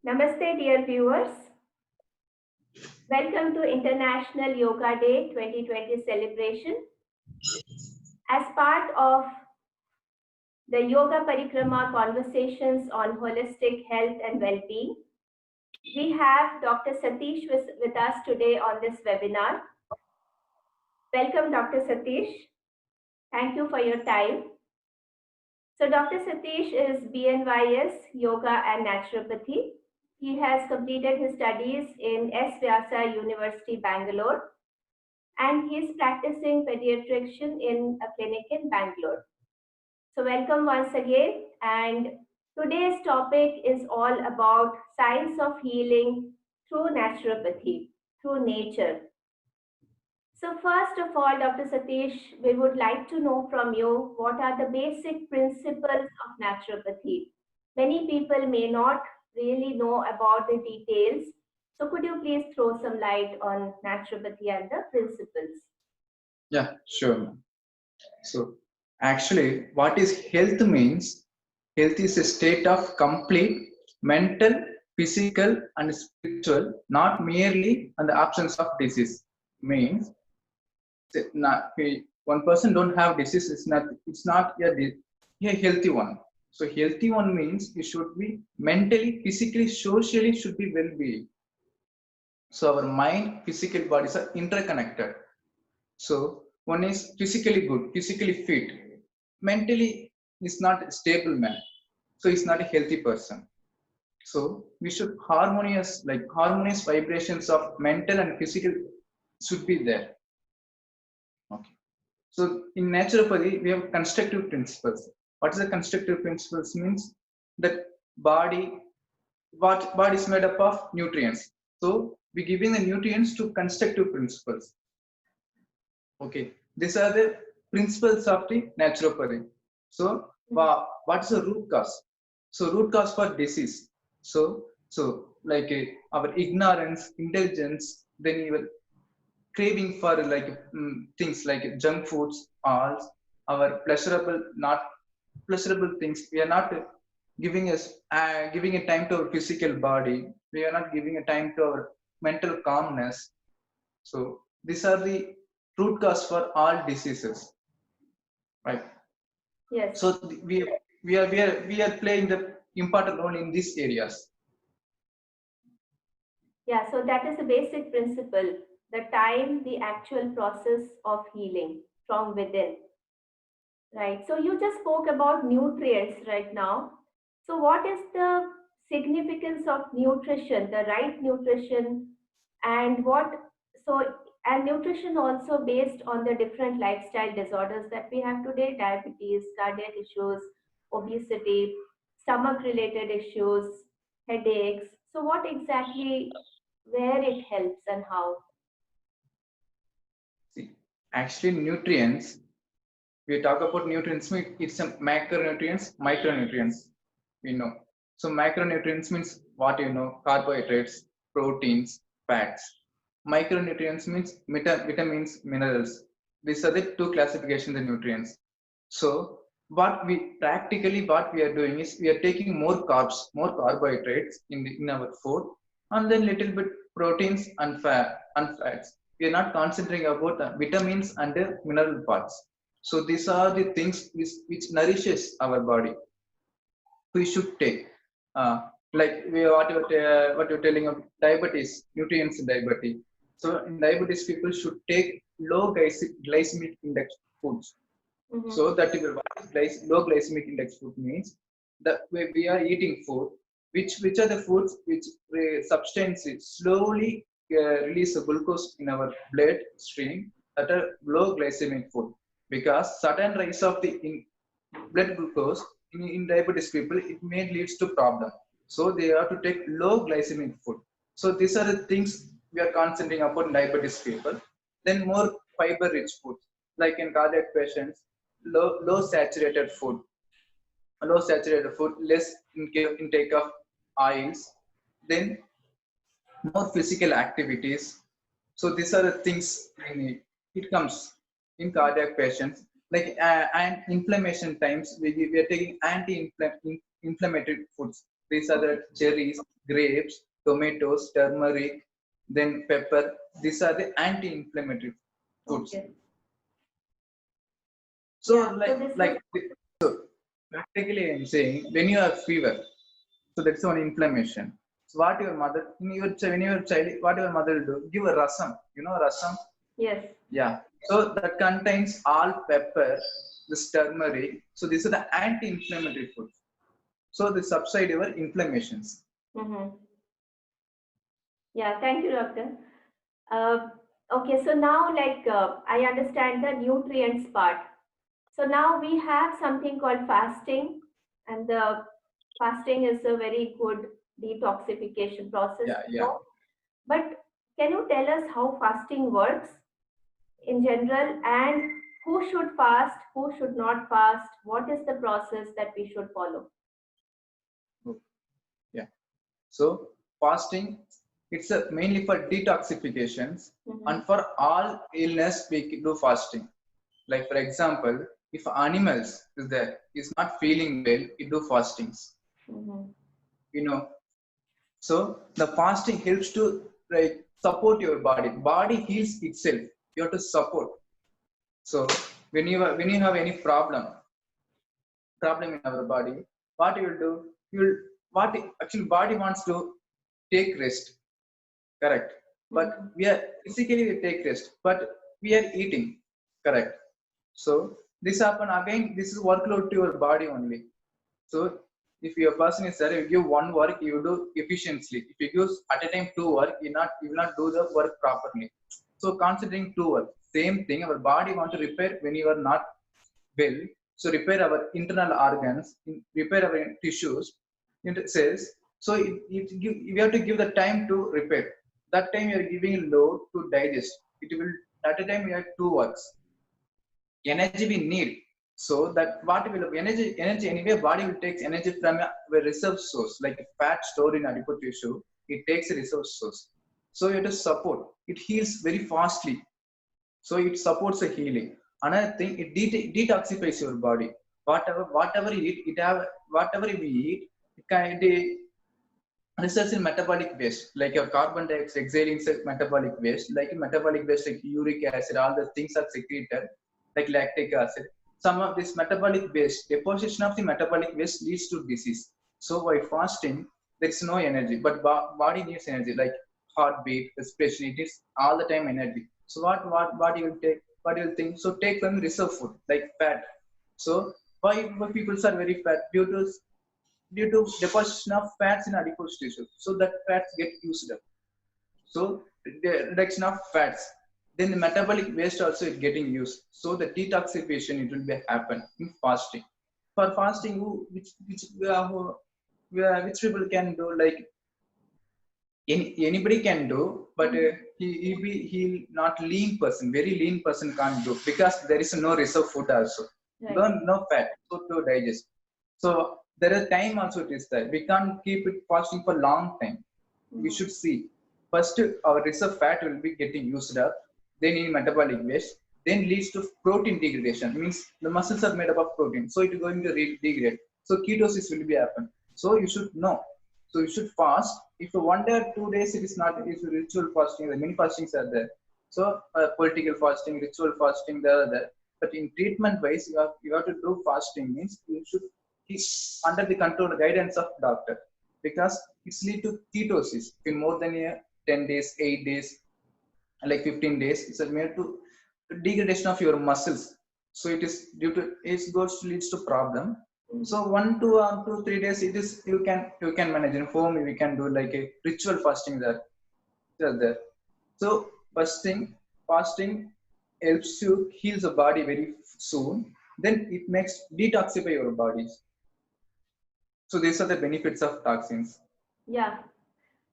Namaste, dear viewers. Welcome to International Yoga Day 2020 celebration. As part of the Yoga Parikrama conversations on holistic health and well-being, we have Dr. Satish with us today on this webinar. Welcome, Dr. Satish. Thank you for your time. So Dr. Satish is BNYS Yoga and Naturopathy. He has completed his studies in S. Vyasa University, Bangalore, and he is practicing pediatrician in a clinic in Bangalore. So welcome once again. And today's topic is all about science of healing through naturopathy, through nature. So first of all, Dr. Satish, we would like to know from you what are the basic principles of naturopathy. Many people may not really know about the details. So could you please throw some light on naturopathy and the principles? Yeah, sure. So, actually, what is health means? Health is a state of complete mental, physical, and spiritual, not merely on the absence of disease. Means, one person don't have disease. It's not a healthy one. So, healthy one means you should be mentally, physically, socially should be well-being. So, our mind, physical bodies are interconnected. So one is physically good, physically fit, mentally is not a stable man. So he's not a healthy person. So we should harmonious vibrations of mental and physical should be there. Okay. So in naturopathy, we have constructive principles. What is the constructive principles means? That body, what body is made up of nutrients. So we giving the nutrients to constructive principles. Okay, these are the principles of the naturopathy. So, what is the root cause? So, root cause for disease. So our ignorance, intelligence, then even craving for things like junk foods, all our pleasurable, not pleasurable things. We are not giving a time to our physical body. We are not giving a time to our mental calmness. So, these are the root cause for all diseases, right? Yes. So we are playing the important role in these areas. Yeah, so that is the basic principle, the time, the actual process of healing from within. Right. So you just spoke about nutrients right now. So what is the significance of nutrition, the right nutrition, and and nutrition also based on the different lifestyle disorders that we have today, diabetes, cardiac issues, obesity, stomach related issues, headaches. So what exactly, where it helps and how? See, actually nutrients, we talk about nutrients, it's a macronutrients, micronutrients, we know. So macronutrients means what you know, carbohydrates, proteins, fats. Micronutrients means vitamins, minerals. These are the two classifications of nutrients. So what we are doing is we are taking more carbs, more carbohydrates in our food, and then little bit proteins and fats. We are not concentrating about the vitamins and the mineral parts. So these are the things which nourishes our body. We should take. What you're telling of diabetes, nutrients in diabetes. So in diabetes, people should take low glycemic index foods. So that low glycemic index food means that we are eating food, which are the foods which substances slowly release the glucose in our blood stream, that are low glycemic food. Because sudden rise of the blood glucose in diabetes people, it may leads to problem. So they have to take low glycemic food. So these are the things we are concentrating upon diabetes people. Then more fiber rich food, like in cardiac patients, low saturated food, less intake of oils, then more physical activities. So these are the things we need. It comes in cardiac patients, like and inflammation times we are taking anti-inflammatory foods These are the cherries, grapes, tomatoes, turmeric, then pepper. These are the anti-inflammatory foods. Okay. So Yeah, so this like is, practically I'm saying when you have fever, so that's one inflammation. So what your mother in your when your child, what your mother will do? Give a rasam. You know rasam? yes. Yeah. So that contains all pepper, this turmeric. So these are the anti-inflammatory foods. So they subside your inflammations. Mm-hmm. Yeah, thank you, doctor. Uh, okay, so now I understand the nutrients part. So now we have something called fasting, and the fasting is a very good detoxification process. Yeah, We yeah. know. But can you tell us how fasting works in general, and who should fast, who should not fast? What is the process that we should follow? Oh, yeah. So fasting, it's mainly for detoxifications Mm-hmm. and for all illness we do fasting. Like for example, if animals is there is not feeling well, we do fastings. Mm-hmm. You know, so the fasting helps to like support your body. Body heals itself. You have to support. So when you have any problem in our body, what you will do? You'll what actually body wants to take rest. Correct. But Mm-hmm. we are physically we take rest, but we are eating. Correct. So this happen again. This is workload to your body only. So if your person is there, you give one work, you do efficiently. If you give at a time two work, you will not do the work properly. So considering two work, same thing. Our body want to repair when you are not well. So repair our internal organs, repair our tissues. It says so. We have to give the time to repair. That time you are giving load to digest. It will at a time you have two works. Energy we need. So that what will energy anyway body will take energy from a reserve source like a fat stored in adipose tissue. It takes a reserve source. So you have to support. It heals very fastly. So it supports the healing. Another thing, it detoxifies your body. Whatever you eat, it have whatever we eat, it can it results in metabolic waste, like your carbon dioxide exhaling metabolic waste, like metabolic waste like uric acid, all the things are secreted, like lactic acid. Some of this metabolic waste, deposition of the metabolic waste leads to disease. So by fasting, there is no energy, but body needs energy, like heartbeat, respiration, it is all the time energy. So what you will take, what you will think? So take from reserve food, like fat. So why people are very fat? Due to deposition of fats in adipose tissue. So that fats get used up. So the reduction of fats. Then the metabolic waste also is getting used. So the detoxification it will be happen in fasting. For fasting, which people can do like anybody can do, but he not lean person, very lean person can't do because there is no reserve food also. Right. No fat to digest. So there is time also it is there. We can't keep it fasting for long time. We Mm-hmm. should see first our reserve fat will be getting used up, then in metabolic waste, then leads to protein degradation. Means the muscles are made up of protein, so it is going to degrade. So ketosis will be happen. So you should know. So you should fast. If 1 day or 2 days it is not, it's ritual fasting. The many fastings are there. So political fasting, ritual fasting, they are there. But in treatment wise, you have to do fasting means you should keep under the control guidance of doctor because it's lead to ketosis in more than 10 days, 8 days, like 15 days. It's a made to degradation of your muscles. So it is due to it goes leads to problem. So 1 to 2 3 days it is you can manage in home. We can do like a ritual fasting there. So fasting helps you heal the body very soon. Then it makes detoxify your bodies. So these are the benefits of toxins. Yeah.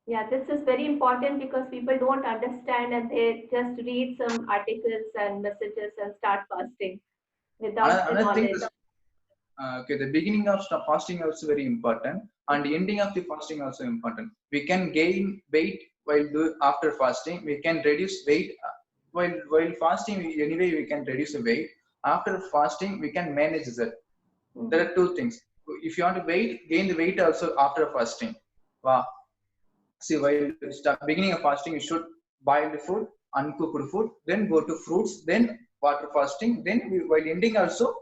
Yeah, this is very important because people don't understand and they just read some articles and messages and start fasting without the Another thing knowledge. is okay, the beginning of fasting also very important, and the ending of the fasting also important. We can gain weight while do after fasting. We can reduce weight while fasting. Anyway, we can reduce the weight. After fasting, we can manage that. There Mhm. are two things. if you want to gain the weight also after fasting. Wow. See, while beginning of fasting, you should boil the food, uncooked food, then go to fruits, then water fasting, then while ending also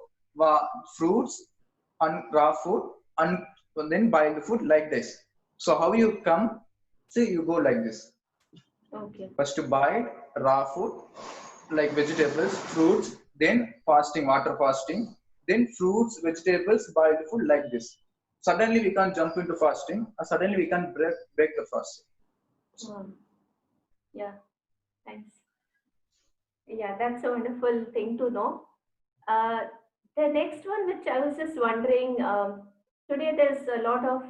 fruits, raw food, and then boil the food like this. So how you come? See, you go like this. Okay. First to boil raw food like vegetables, fruits, then fasting, water fasting, then fruits, vegetables, boiled food like this. Suddenly we can't jump into fasting, or suddenly we can't break the fast. Yeah, thanks. Yeah, that's a wonderful thing to know. Uh, the next one, which I was just wondering, today there's a lot of,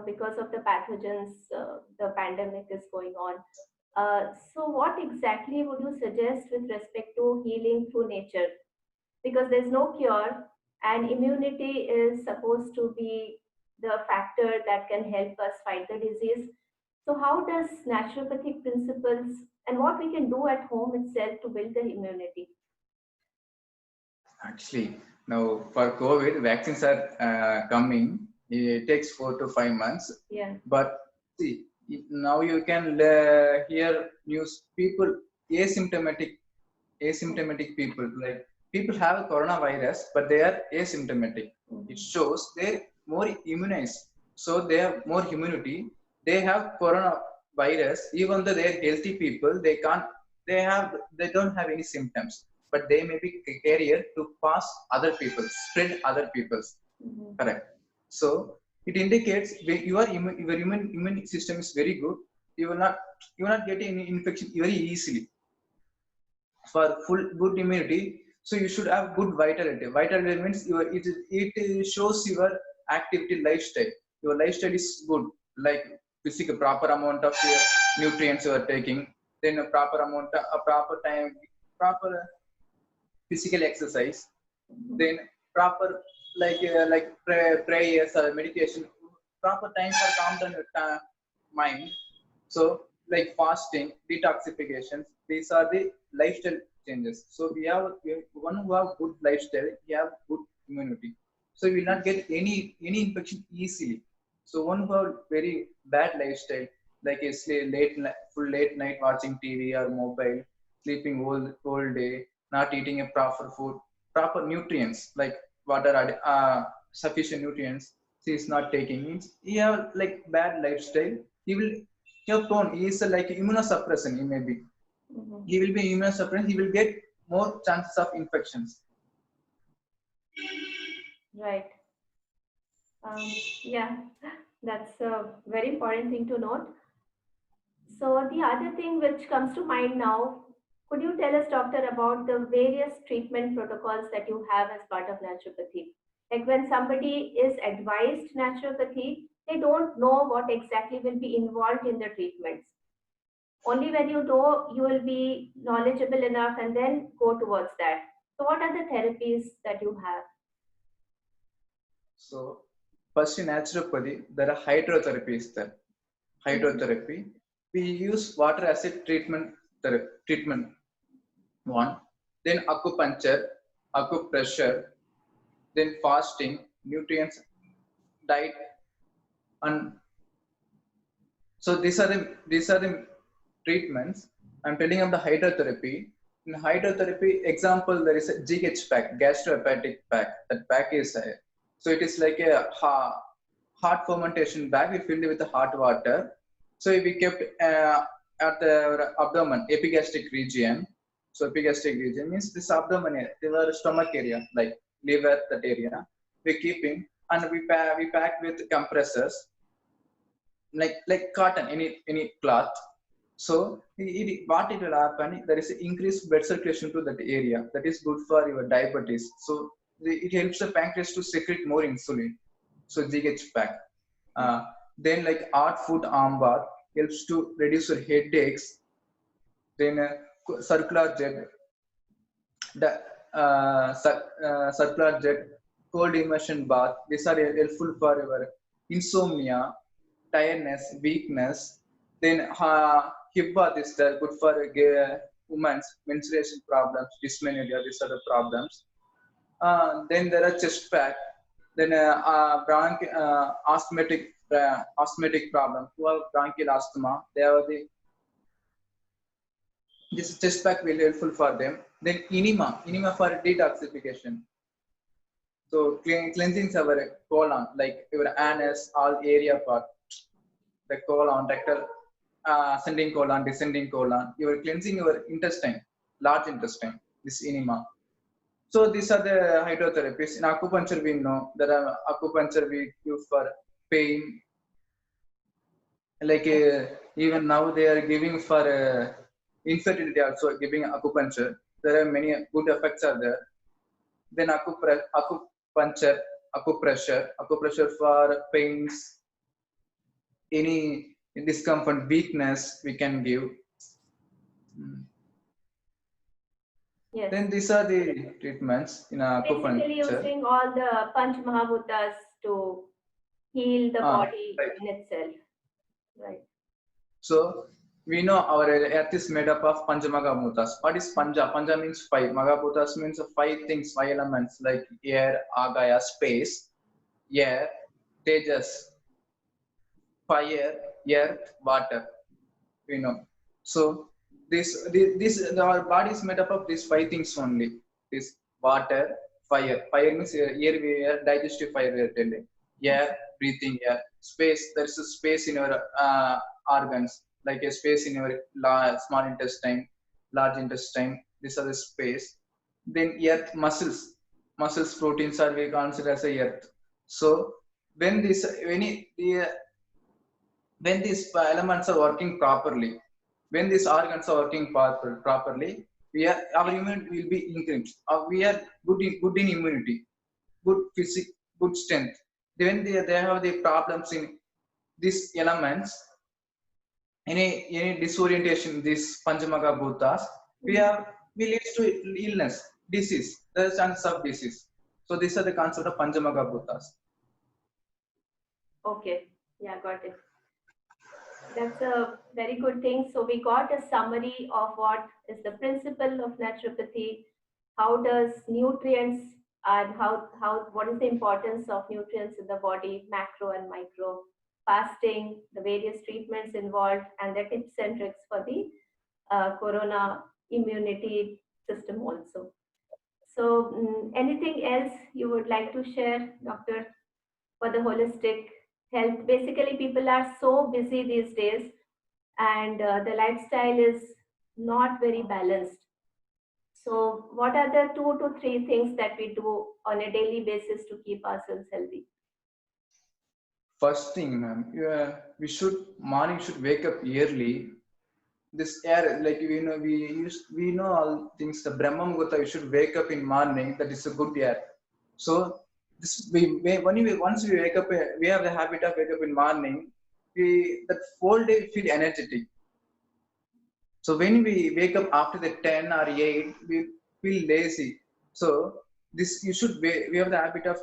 because of the pathogens, the pandemic is going on. So, what exactly would you suggest with respect to healing through nature? Because there's no cure, and immunity is supposed to be the factor that can help us fight the disease. So, how does naturopathic principles and what we can do at home itself to build the immunity? Actually, now for COVID, vaccines are coming. It takes 4 to 5 months. Yeah. But see, now you can hear news. People asymptomatic people, like people have a coronavirus, but they are asymptomatic. It shows they're more immunized, so they have more immunity. They have coronavirus, even though they're healthy people. They don't have any symptoms, but they may be carrier to pass other people, spread other people's. Correct. So it indicates when your immune system is very good. You will not get any infection very easily. For full good immunity, so you should have good vitality. Vitality means it shows your activity lifestyle. Your lifestyle is good, like physical proper amount of nutrients you are taking, then a proper amount, a proper time, proper physical exercise, then proper like prayers or meditation, proper time for calm down your mind. So like fasting, detoxifications, these are the lifestyle changes. So we have one who have good lifestyle, we have good immunity, so we will not get any infection easily. So one who have very bad lifestyle, like a full late night watching TV or mobile, sleeping whole day, not eating a proper food, proper nutrients like water, sufficient nutrients he is not taking, means he have like bad lifestyle. He will have prone. He is like immunosuppression. He may be. He will be immunosuppressed. He will get more chances of infections. Right. Yeah, that's a very important thing to note. So the other thing which comes to mind now, could you tell us, doctor, about the various treatment protocols that you have as part of naturopathy? Like when somebody is advised naturopathy, they don't know what exactly will be involved in the treatments. Only when you know, you will be knowledgeable enough and then go towards that. So what are the therapies that you have? So first in naturopathy, there are hydrotherapies there. Hydrotherapy. We use water acid treatment one, then acupuncture, acupressure, then fasting, nutrients, diet, and so these are the treatments. I'm telling of the hydrotherapy. In hydrotherapy, example, there is a GH pack, gastrohepatic pack. That pack is so it is like a hot fermentation bag. We filled it with the hot water. So we kept at the abdomen, epigastric region. So epigastric region means this abdomen area, the stomach area, like liver, that area. We're keeping, and we pack with compressors, like cotton, any cloth. So what it will happen, there is increased blood circulation to that area. That is good for your diabetes. So it helps the pancreas to secrete more insulin. So GH pack. Then like hot food arm bath helps to reduce your headaches. Then circular jet, the circular jet, cold immersion bath. These are helpful for your insomnia, tiredness, weakness. Then hip bath is there, good for women's menstruation problems, dysmenorrhea, these are the problems. Then there are chest pack. Then asthmatic problem, who have bronchial asthma, they have this chest pack will helpful for them. Then enema for detoxification. So cleansing our colon, like your anus, all area part, the colon, rectal, ascending colon, descending colon. You are cleansing your intestine, large intestine. This enema. So these are the hydrotherapies. In acupuncture, we know that acupuncture we use for pain. Like even now they are giving for infertility also giving acupuncture. There are many good effects are there. Then acupuncture, acupressure for pains, any discomfort, weakness we can give. Yes. Then these are the treatments in Basically acupuncture. using all the Panch Mahabhutas to heal the body Right. in itself. Right. So we know our earth is made up of Panchamahabhutas. What is Panja? Panja means five. Mahabhutas means five things, five elements like air, agaya, space, air, tejas, fire, earth, water. We know. So this our body is made up of these five things only. This water, fire. Fire means air, digestive fire we are telling. Air, breathing air. Space, there is a space in your organs, like a space in your small intestine, large intestine. These are the space. Then earth, muscles, proteins are we consider as a earth. So when this when these elements are working properly, when these organs are working properly, our immunity will be increased. We are good in immunity, good physique, good strength. When they have the problems in these elements, any disorientation, these Panchamaga Bhutas, we leads to illness, disease. There is chance of disease. So these are the concept of Panchamaga Bhutas. Okay. Yeah, got it. That's a very good thing. So we got a summary of what is the principle of naturopathy, how does nutrients and what is the importance of nutrients in the body, macro and micro, fasting, the various treatments involved, and the tips and tricks for the corona immunity system also. So anything else you would like to share, Doctor, for the holistic health? Basically, people are so busy these days and the lifestyle is not very balanced. So, what are the 2 to 3 things that we do on a daily basis to keep ourselves healthy? First thing, ma'am, morning should wake up early. This air, like we know all things. The Brahma Muhurta, you should wake up in morning. That is a good air. So once we wake up, we have the habit of wake up in morning. That whole day feel energetic. So when we wake up after the 10 or 8, we feel lazy. So this you should we have the habit of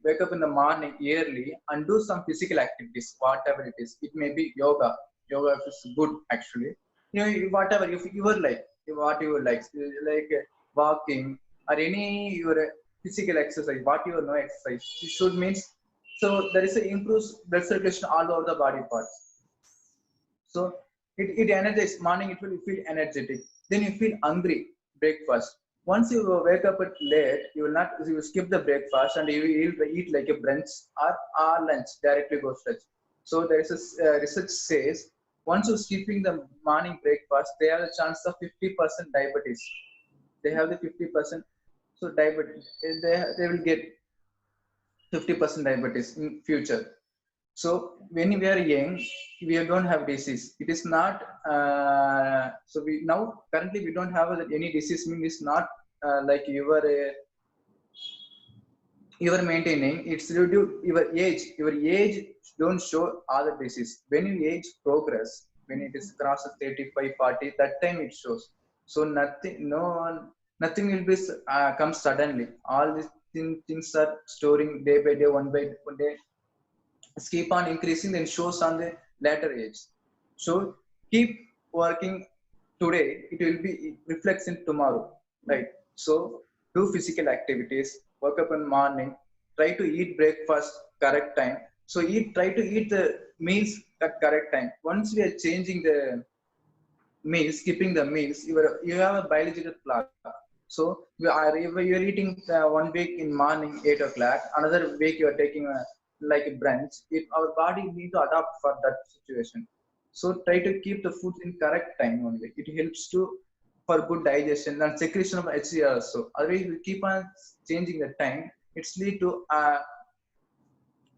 wake up in the morning early and do some physical activities, whatever it is. It may be yoga. Yoga is good actually. Whatever you were like, what you would like walking or any your physical exercise, what you know exercise. You should means so there is a improves blood circulation all over the body parts. So it energizes morning, it will feel energetic. Then you feel hungry, breakfast. Once you wake up at late, you will skip the breakfast and you will eat like a brunch or lunch, directly go stretch. So there is a research says once you're skipping the morning breakfast, they have a chance of 50% diabetes. They have the 50%. So diabetes, they will get 50% diabetes in future. So when we are young, we don't have disease. It is not. So we now currently we don't have any disease. Means it's not like you are maintaining. It's due to your age. Your age don't show all the disease. When you age progress, when it is crosses 35, 40, that time it shows. So nothing will be come suddenly. All these things are storing day by day, one by one day keep on increasing, then shows on the later age. So keep working today, it will be reflects in tomorrow, right? So do physical activities, wake up in morning, try to eat breakfast correct time. So try to eat the meals at correct time. Once we are changing the meals, skipping the meals, you have a biological clock. So if you're eating 1 week in morning 8 o'clock, another week you are taking like a brunch. If our body need to adapt for that situation, so try to keep the food in correct time only. It helps to for good digestion and secretion of HCl also. Otherwise, we keep on changing the time. It's lead to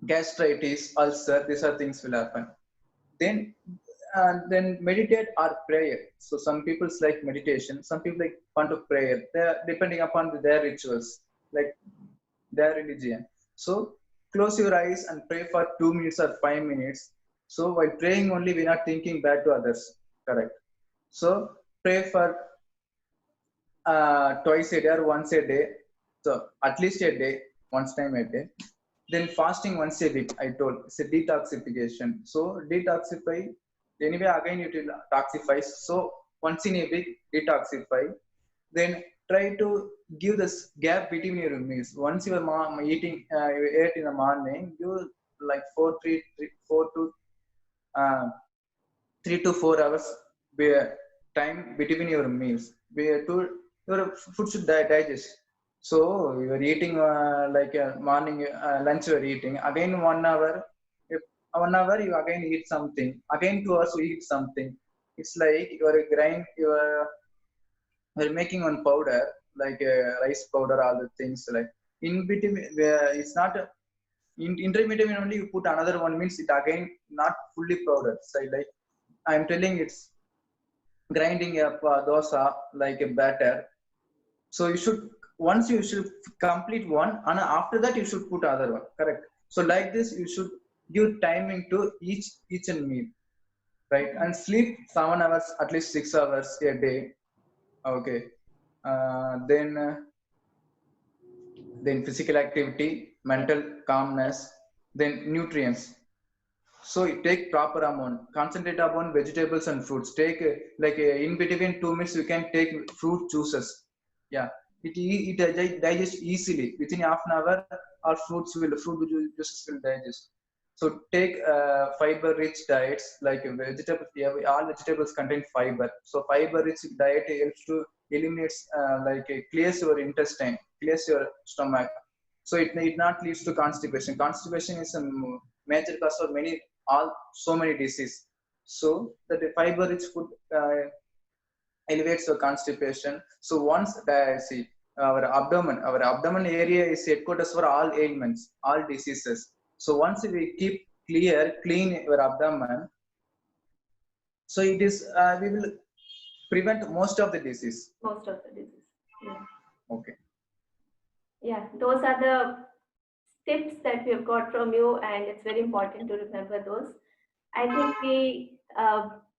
gastritis, ulcer. These are things will happen. Then meditate or prayer. So some people like meditation, some people like want to prayer. They're depending upon their rituals, like their religion. So close your eyes and pray for 2 minutes or 5 minutes. So while praying only, we're not thinking bad to others. Correct. So pray for twice a day or once a day. So at least a day, once time a day. Then fasting once a week, I told, it's a detoxification. So detoxify, anyway, again it will detoxify. So once in a week, detoxify. Then try to give this gap between your meals. Once you are eating, you ate in the morning, you like 3 to 4 hours time between your meals. Your food should digest. So you are eating like morning lunch you are eating. Again 1 hour, if 1 hour you again eat something. Again 2 hours you eat something. It's like you are you're making one powder like rice powder, all the things like in between. It's not in intermediate only. You put another one means it again not fully powder. So like I'm telling, it's grinding up dosa like a batter. So you should you should complete one, and after that you should put other one. Correct. So like this, you should give timing to each and meal, right? And sleep 7 hours, at least 6 hours a day. Okay. Then physical activity, mental calmness, then nutrients. So you take proper amount, concentrate upon vegetables and fruits. Take in between 2 minutes, you can take fruit juices. Yeah, it digests easily within half an hour. Our fruit juices will digest. So take fiber-rich diets like vegetables. Yeah, all vegetables contain fiber. So fiber-rich diet helps to eliminates clears your intestine, clears your stomach. So it not leads to constipation. Constipation is a major cause of so many diseases. So that the fiber-rich food elevates the constipation. So once see our abdomen area is headquarters for all ailments, all diseases. So once we keep clean your abdomen, so it is we will prevent most of the disease. Most of the disease. Yeah. Okay. Yeah, those are the tips that we have got from you, and it's very important to remember those. I think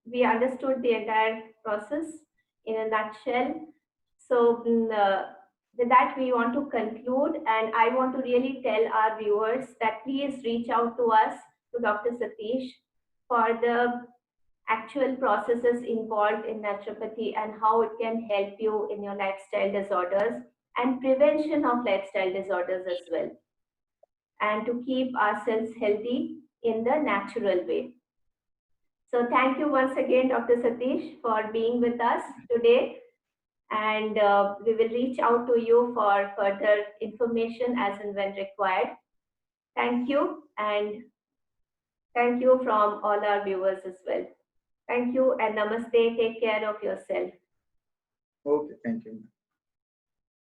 we understood the entire process in a nutshell. So with that, we want to conclude, and I want to really tell our viewers that please reach out to us, to Dr. Satish, for the actual processes involved in naturopathy and how it can help you in your lifestyle disorders and prevention of lifestyle disorders as well, and to keep ourselves healthy in the natural way. So thank you once again, Dr. Satish, for being with us today. And we will reach out to you for further information as and when required. Thank you, and thank you from all our viewers as well. Thank you and namaste. Take care of yourself. Okay, thank you.